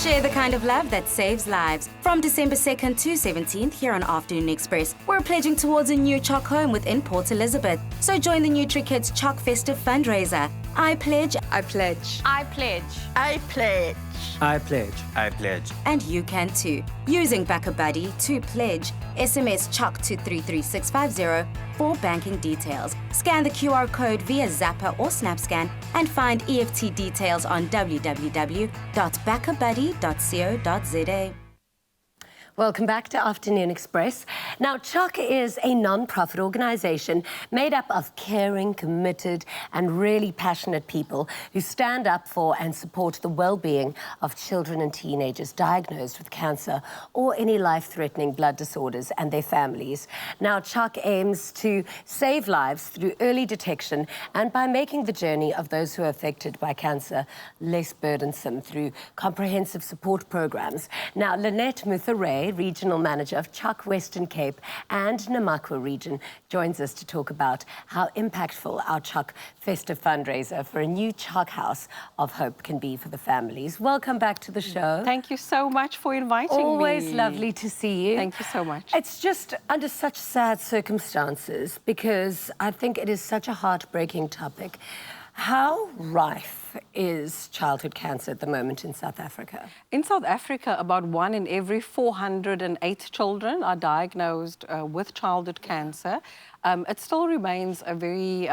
Share the kind of love that saves lives. From December 2nd to 17th here on Afternoon Express, we're pledging towards a new CHOC Home within Port Elizabeth. So join the Nutri-Kids CHOC Festive Fundraiser. I pledge. I pledge. I pledge. I pledge. I pledge. I pledge. And you can too. Using BackaBuddy to pledge, SMS CHOC to 33650 for banking details. Scan the QR code via Zapper or SnapScan and find EFT details on www.backabuddy.co.za. Welcome back to Afternoon Express. Now, CHOC is a non-profit organisation made up of caring, committed and really passionate people who stand up for and support the well-being of children and teenagers diagnosed with cancer or any life-threatening blood disorders and their families. Now, CHOC aims to save lives through early detection and by making the journey of those who are affected by cancer less burdensome through comprehensive support programs. Now, Lynette Muthuray, Regional Manager of CHOC Western Cape and Namakwa region, joins us to talk about how impactful our CHOC Festive Fundraiser for a new CHOC House of Hope can be for the families. Welcome back to the show. Thank you so much for inviting me. Always lovely to see you. Thank you so much. It's just under such sad circumstances because I think it is such a heartbreaking topic. How rife is childhood cancer at the moment in South Africa? In South Africa, about 1 in every 408 children are diagnosed with childhood cancer. It still remains a very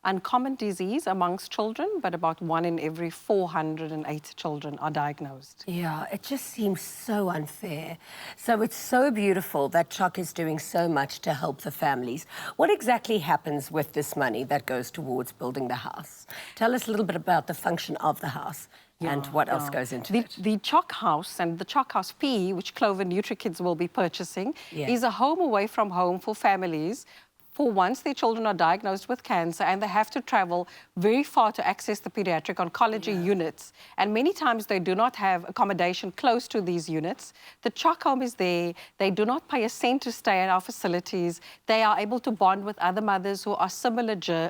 uncommon disease amongst children, but about 1 in every 408 children are diagnosed. Yeah, it just seems so unfair. So it's so beautiful that CHOC is doing so much to help the families. What exactly happens with this money that goes towards building the house? Tell us a little bit about the function of the house. And what else goes into it? The CHOC House and the CHOC House P, which Clover Nutri-Kids will be purchasing, is a home away from home for families for once their children are diagnosed with cancer and they have to travel very far to access the pediatric oncology units. And many times they do not have accommodation close to these units. The CHOC Home is there. They do not pay a cent to stay at our facilities. They are able to bond with other mothers who are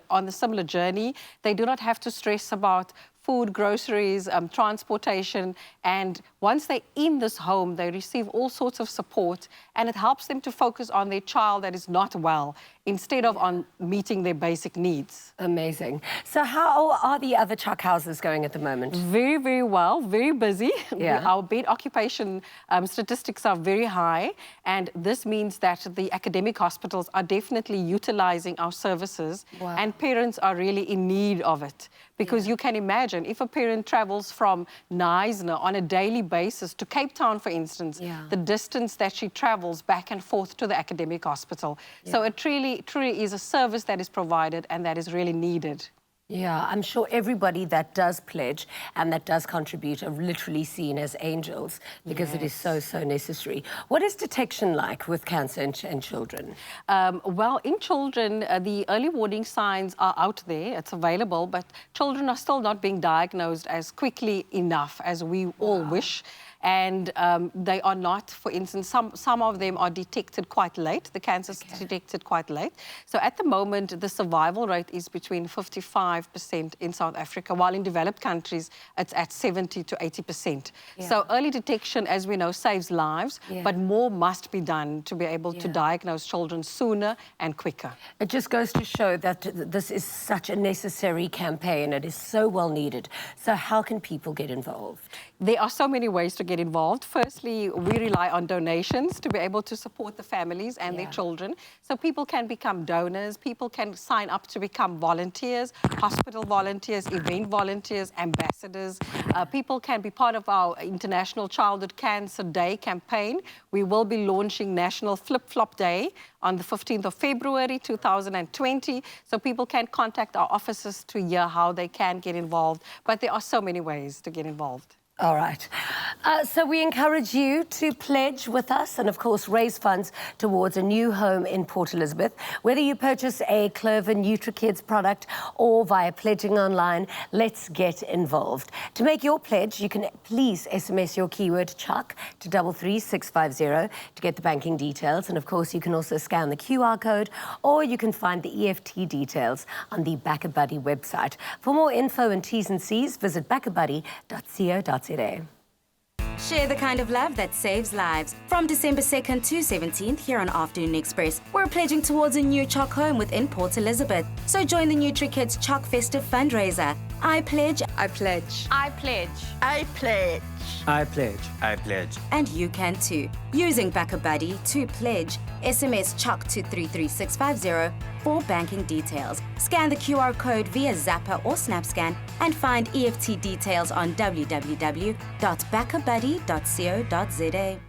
on a similar journey. They do not have to stress about food, groceries, transportation. And once they're in this home, they receive all sorts of support and it helps them to focus on their child that is not well instead of on meeting their basic needs. Amazing. So how are the other CHOC houses going at the moment? Very, very well, very busy. Yeah. Our bed occupation statistics are very high, and this means that the academic hospitals are definitely utilizing our services. Wow. And parents are really in need of it. Because you can imagine, if a parent travels from Knysna on a daily basis to Cape Town, for instance, the distance that she travels back and forth to the academic hospital. So it truly is a service that is provided and that is really needed. Yeah, I'm sure everybody that does pledge and that does contribute are literally seen as angels because it is so, so necessary. What is detection like with cancer in children? Well, in children, the early warning signs are out there. It's available, but children are still not being diagnosed as quickly enough as we all wish. And they are not, for instance, some of them are detected quite late. The cancer is detected quite late. So at the moment, the survival rate is between 55% in South Africa, while in developed countries, it's at 70 to 80%. So early detection, as we know, saves lives, but more must be done to be able to diagnose children sooner and quicker. It just goes to show that this is such a necessary campaign. It is so well needed. So how can people get involved? There are so many ways to get involved. Firstly, we rely on donations to be able to support the families and their children. So people can become donors, people can sign up to become volunteers, hospital volunteers, event volunteers, ambassadors. People can be part of our International Childhood Cancer Day campaign. We will be launching National Flip-Flop Day on the 15th of February 2020. So people can contact our offices to hear how they can get involved. But there are so many ways to get involved. All right. So we encourage you to pledge with us and, of course, raise funds towards a new home in Port Elizabeth. Whether you purchase a Clover Nutri-Kids product or via pledging online, let's get involved. To make your pledge, you can please SMS your keyword CHOC to 33650 to get the banking details. And, of course, you can also scan the QR code or you can find the EFT details on the BackaBuddy website. For more info and T's and C's, visit backabuddy.co.za. Share the kind of love that saves lives. From December 2nd to 17th here on Afternoon Express, we're pledging towards a new CHOC Home within Port Elizabeth. So join the NutriKids CHOC Festive Fundraiser. I pledge. I pledge. I pledge. I pledge. I pledge. I pledge. And you can too. Using BackaBuddy to pledge, SMS CHOC to 33650 for banking details. Scan the QR code via Zapper or SnapScan and find EFT details on www.backabuddy.co.za.